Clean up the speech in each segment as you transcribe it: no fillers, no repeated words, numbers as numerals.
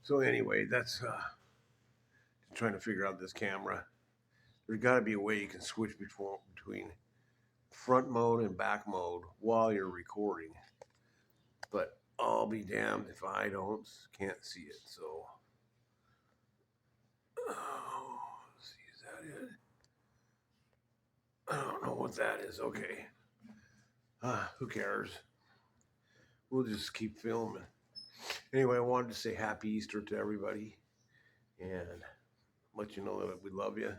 So anyway, that's trying to figure out this camera. There's got to be a way you can switch between front mode and back mode while you're recording. But I'll be damned if I can't see it. So, oh, let's see, is that it? I don't know what that is. Okay, who cares? We'll just keep filming. Anyway, I wanted to say Happy Easter to everybody and let you know that we love you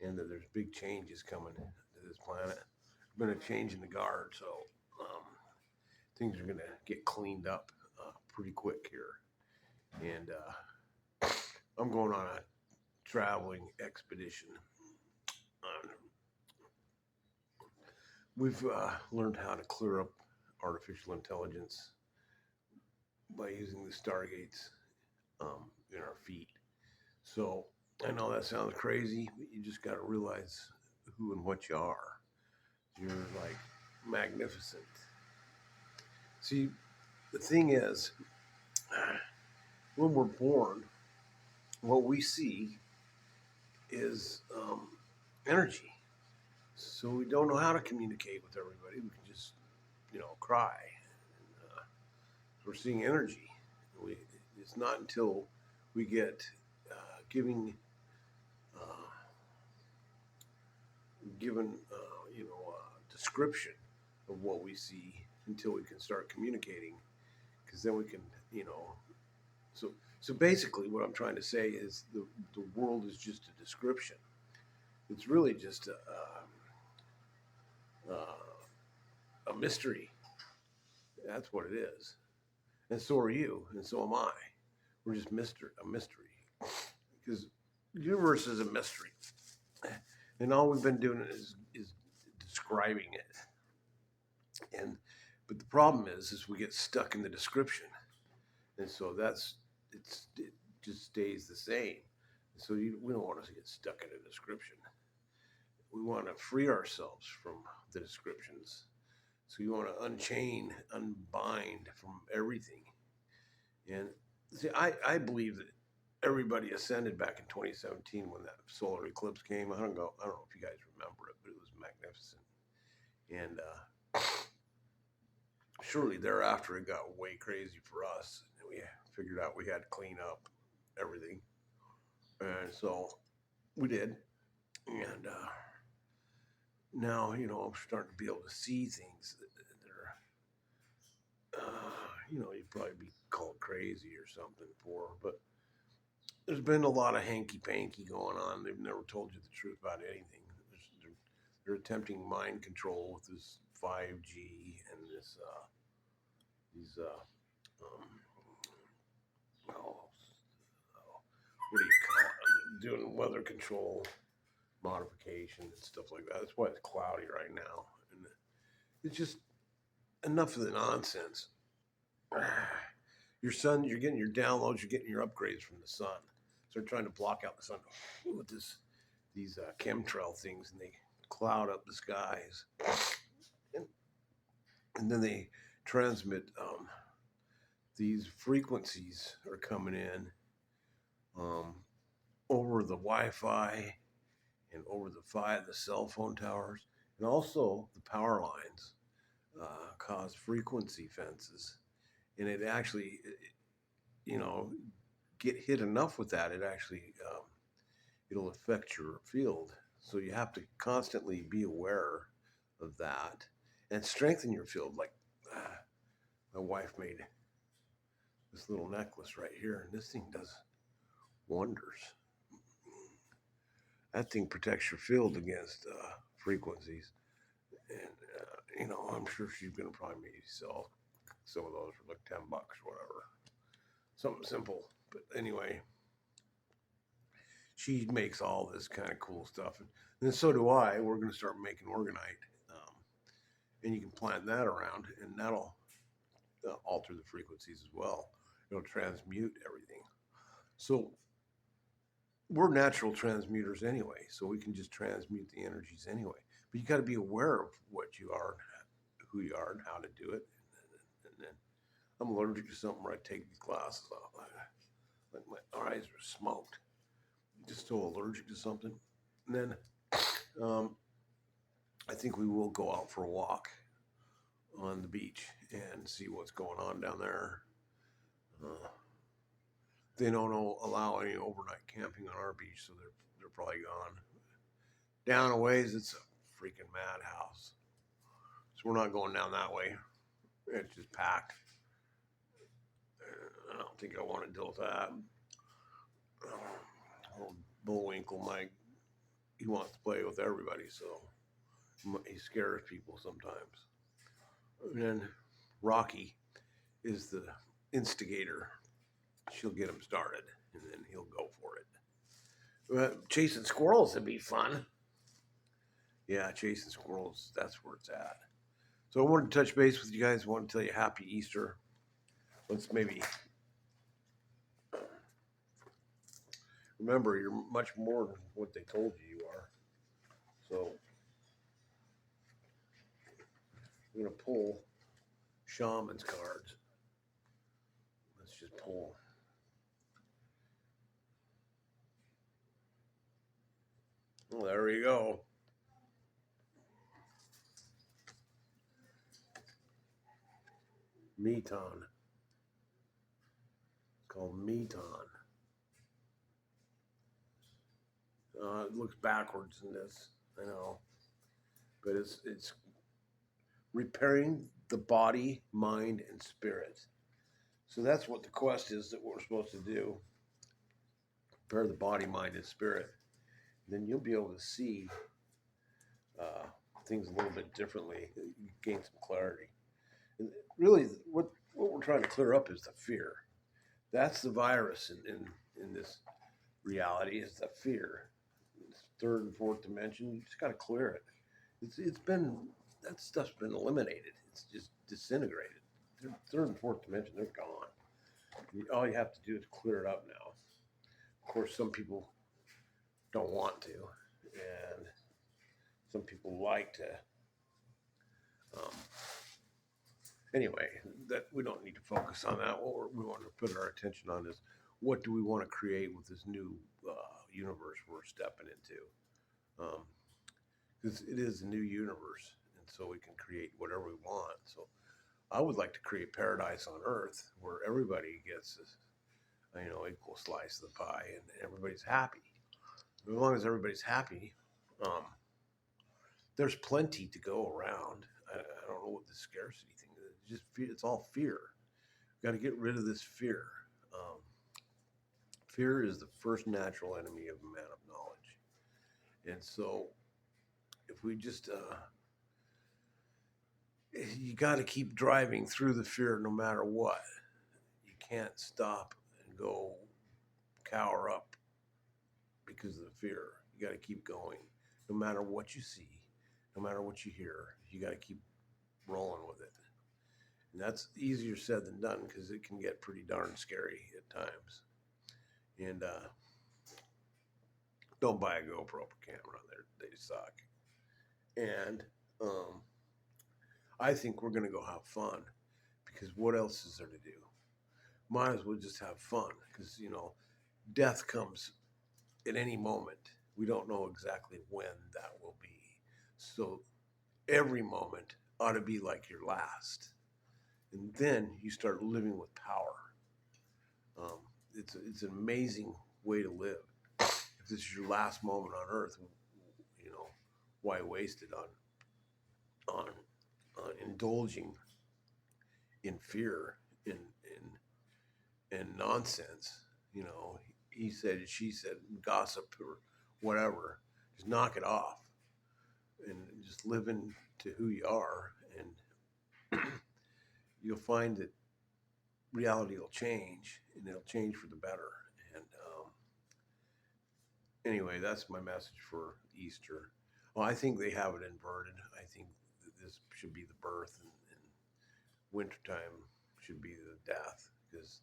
and that there's big changes coming to this planet. There's been a change in the guard, so um, things are going to get cleaned up pretty quick here. And I'm going on a traveling expedition. We've learned how to clear up artificial intelligence by using the stargates in our feet. So I know that sounds crazy, but you just got to realize who and what you are. You're like magnificent. See, the thing is, when we're born, what we see is energy. So we don't know how to communicate with everybody. We can just, cry. And, we're seeing energy. It's not until we get giving given description of what we see until we can start communicating, because then we can so basically what I'm trying to say is the world is just a description. It's really just a mystery. That's what it is, and so are you, and so am I. We're just a mystery, because the universe is a mystery, and all we've been doing is describing it. But the problem is we get stuck in the description, and so it just stays the same. So we don't want to get stuck in a description. We want to free ourselves from the descriptions. So you want to unbind from everything. And see, I believe that everybody ascended back in 2017 when that solar eclipse came. I don't know if you guys remember it, but it was magnificent. And shortly thereafter, it got way crazy for us. And we figured out we had to clean up everything. And so we did. And now, I'm starting to be able to see things that are, you'd probably be called crazy or something for, but there's been a lot of hanky-panky going on. They've never told you the truth about anything. They're attempting mind control with this 5G and these what do you call it? Doing weather control modification and stuff like that. That's why it's cloudy right now. And it's just enough of the nonsense. Your sun, you're getting your downloads, you're getting your upgrades from the sun. So they're trying to block out the sun with these chemtrail things, and they cloud up the skies. And then they transmit these frequencies are coming in over the Wi-Fi and over the cell phone towers, and also the power lines cause frequency fences, and it actually, get hit enough with that, it actually it'll affect your field. So you have to constantly be aware of that and strengthen your field. Like my wife made this little necklace right here, and this thing does wonders. That thing protects your field against frequencies, and I'm sure she's gonna probably maybe sell some of those for like $10 or whatever, something simple. But anyway, she makes all this kind of cool stuff, and then so do I. We're gonna start making orgonite, and you can plant that around, and that'll alter the frequencies as well. It'll transmute everything. So we're natural transmuters anyway, so we can just transmute the energies anyway. But you got to be aware of what you are, who you are, and how to do it. And then I'm allergic to something where I take these glasses off. Like my eyes are smoked. Just so allergic to something. And then um, I think we will go out for a walk on the beach and see what's going on down there. Uh, they don't allow any overnight camping on our beach, so they're probably gone. Down a ways, it's a freaking madhouse. So we're not going down that way. It's just packed. I don't think I want to deal with that. Old Bullwinkle, Mike, he wants to play with everybody, so he scares people sometimes. And then Rocky is the instigator. She'll get him started, and then he'll go for it. Chasing squirrels would be fun. Yeah, chasing squirrels, that's where it's at. So I wanted to touch base with you guys. I want to tell you happy Easter. Let's maybe remember you're much more than what they told you are. So I'm going to pull shaman's cards. Let's just pull. Well, there we go. Meton. It's called Meton. It looks backwards in this, I know, but it's repairing the body, mind, and spirit. So that's what the quest is that we're supposed to do: repair the body, mind, and spirit. Then you'll be able to see uh, things a little bit differently. You gain some clarity. And really, what we're trying to clear up is the fear. That's the virus in this reality, is the fear. It's third and fourth dimension. You just got to clear it. It's been, that stuff's been eliminated. It's just disintegrated. Third and fourth dimension, they're gone. All you have to do is clear it up now. Of course, some people don't want to, and some people like to. Um, anyway, that we don't need to focus on that. What we want to put our attention on is, what do we want to create with this new universe we're stepping into? Because it is a new universe, and so we can create whatever we want. So I would like to create paradise on Earth where everybody gets equal slice of the pie and everybody's happy. As long as everybody's happy, um, there's plenty to go around. I don't know what the scarcity thing is. It's all fear. Got to get rid of this fear. Um, Fear is the first natural enemy of a man of knowledge, and so if we just you got to keep driving through the fear no matter what. You can't stop and go cower up because of the fear. You got to keep going no matter what you see, no matter what you hear. You got to keep rolling with it. And that's easier said than done because it can get pretty darn scary at times. And don't buy a GoPro camera. They suck. And I think we're going to go have fun because what else is there to do? Might as well just have fun because, death comes at any moment. We don't know exactly when that will be. So every moment ought to be like your last. And then you start living with power. It's an amazing way to live. If this is your last moment on earth, why waste it on indulging in fear and nonsense? He said, she said, gossip or whatever. Just knock it off and just live into who you are, and you'll find that reality will change, and it'll change for the better. And anyway, that's my message for Easter. Well, I think they have it inverted. I think that this should be the birth, and wintertime should be the death, because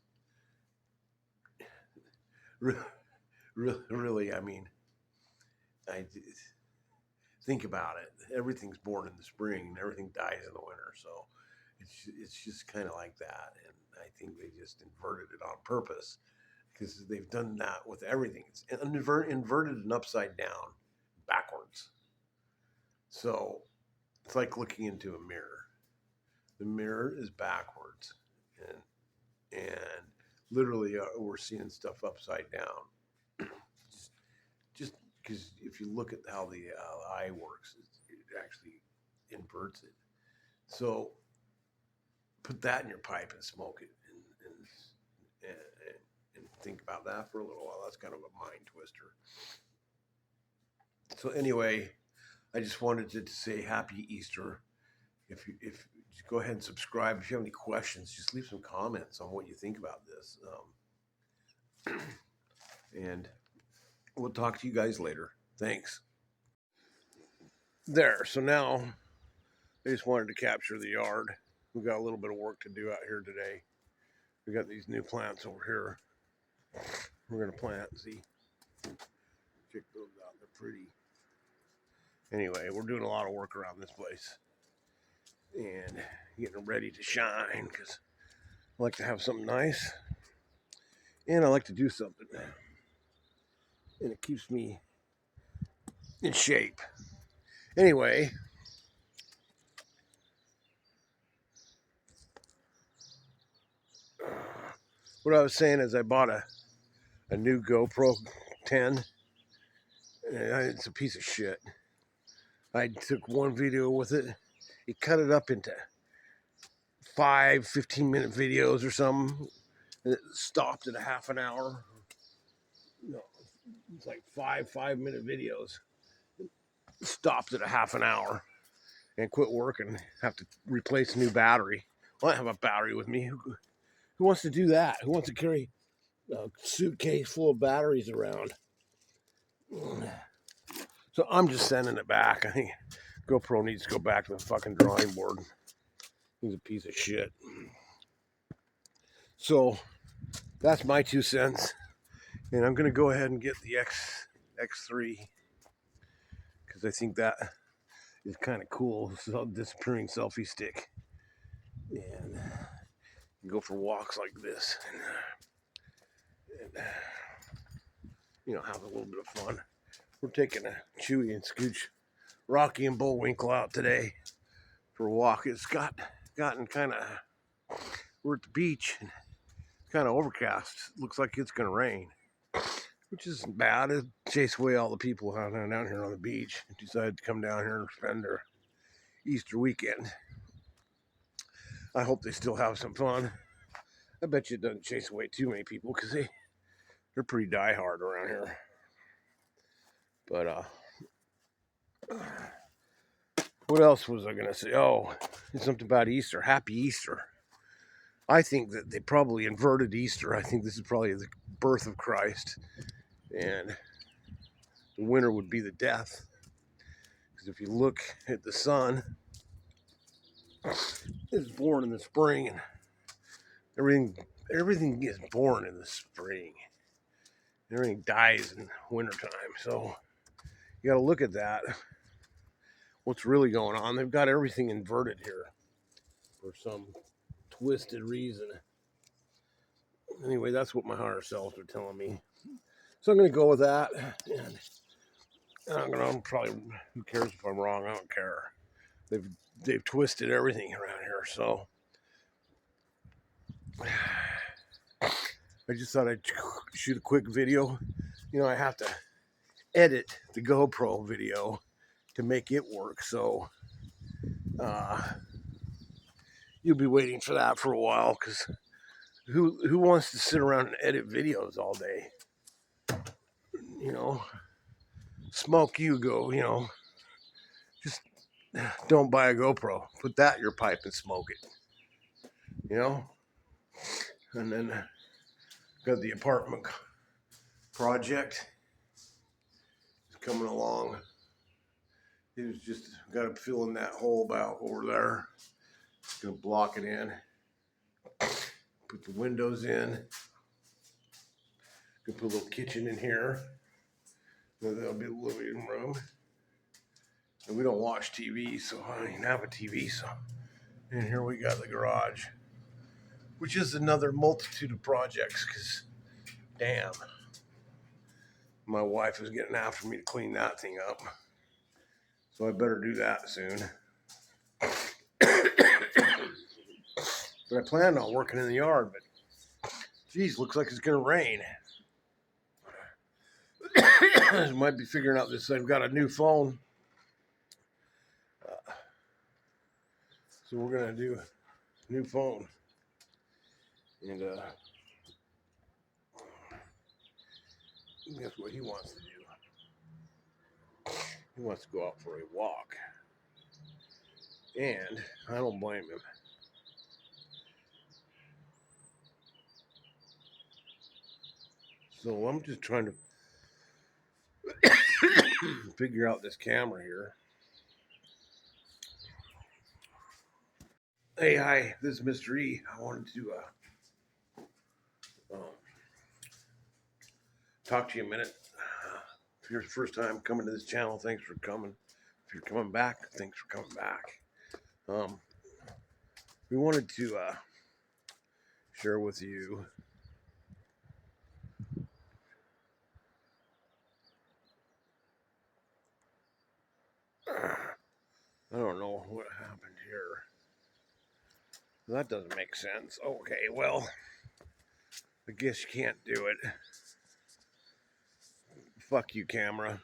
really, I mean, I think about it. Everything's born in the spring, and everything dies in the winter. So it's just kind of like that. And I think they just inverted it on purpose because they've done that with everything. It's inverted and upside down, backwards. So it's like looking into a mirror. The mirror is backwards, and literally we're seeing stuff upside down. just because if you look at how the eye works, it actually inverts it. So put that in your pipe and smoke it, and think about that for a little while. That's kind of a mind twister. So anyway, I just wanted to say Happy Easter. If go ahead and subscribe. If you have any questions, just leave some comments on what you think about this. And we'll talk to you guys later. Thanks. There. So now I just wanted to capture the yard. We got a little bit of work to do out here today. We got these new plants over here. We're gonna plant. See, check those out. They're pretty. Anyway, we're doing a lot of work around this place and getting ready to shine because I like to have something nice and I like to do something, and it keeps me in shape. Anyway, what I was saying is I bought a new GoPro 10. It's a piece of shit. I took one video with it. It cut it up into 15-minute videos or something. And it stopped at a half an hour. No, it's like 5-minute videos. Stopped at a half an hour and quit working. Have to replace a new battery. Well, I have a battery with me. Who wants to do that? Who wants to carry a suitcase full of batteries around? So I'm just sending it back. I think GoPro needs to go back to the fucking drawing board. He's a piece of shit. So that's my 2 cents. And I'm going to go ahead and get the X3 because I think that is kind of cool. This is a disappearing selfie stick. And go for walks like this. And you know, have a little bit of fun. We're taking a Chewy and Scooch, Rocky and Bullwinkle out today for a walk. It's gotten kind of, we're at the beach and it's kind of overcast. Looks like it's going to rain, which isn't bad. It chased away all the people down here on the beach and decided to come down here and spend their Easter weekend. I hope they still have some fun. I bet you it doesn't chase away too many people because they're pretty diehard around here. But what else was I gonna say? Oh, something about Easter. Happy Easter. I think that they probably inverted Easter. I think this is probably the birth of Christ, and the winter would be the death. Because if you look at the sun, it's born in the spring, and everything is born in the spring. Everything dies in wintertime. So you got to look at that. What's really going on? They've got everything inverted here for some twisted reason. Anyway, that's what my higher selves are telling me. So I'm going to go with that. And I'm probably, who cares if I'm wrong? I don't care. They've twisted everything around here. So I just thought I'd shoot a quick video. You know, I have to edit the GoPro video to make it work. So you'll be waiting for that for a while, because who wants to sit around and edit videos all day? You know, smoke you go, you know, just don't buy a GoPro. Put that in your pipe and smoke it, you know? And then got the apartment project. It's coming along. It was just got to fill in that hole about over there. Gonna block it in. Put the windows in. Gonna put a little kitchen in here. That'll be a living room. And we don't watch TV, so I don't even have a TV. So, and here we got the garage, which is another multitude of projects, because Damn. My wife is getting after me to clean that thing up. So I better do that soon. But I planned on working in the yard, but geez, looks like it's gonna rain. Might be figuring out this. I've got a new phone. So we're gonna do a new phone. And guess what he wants to do? He wants to go out for a walk. And I don't blame him. So I'm just trying to figure out this camera here. Hey, hi, this is Mr. E. I wanted to talk to you a minute. If you're the first time coming to this channel, thanks for coming. If you're coming back, thanks for coming back. We wanted to share with you I don't know what happened here. That doesn't make sense. Okay, well, I guess you can't do it. Fuck you, camera.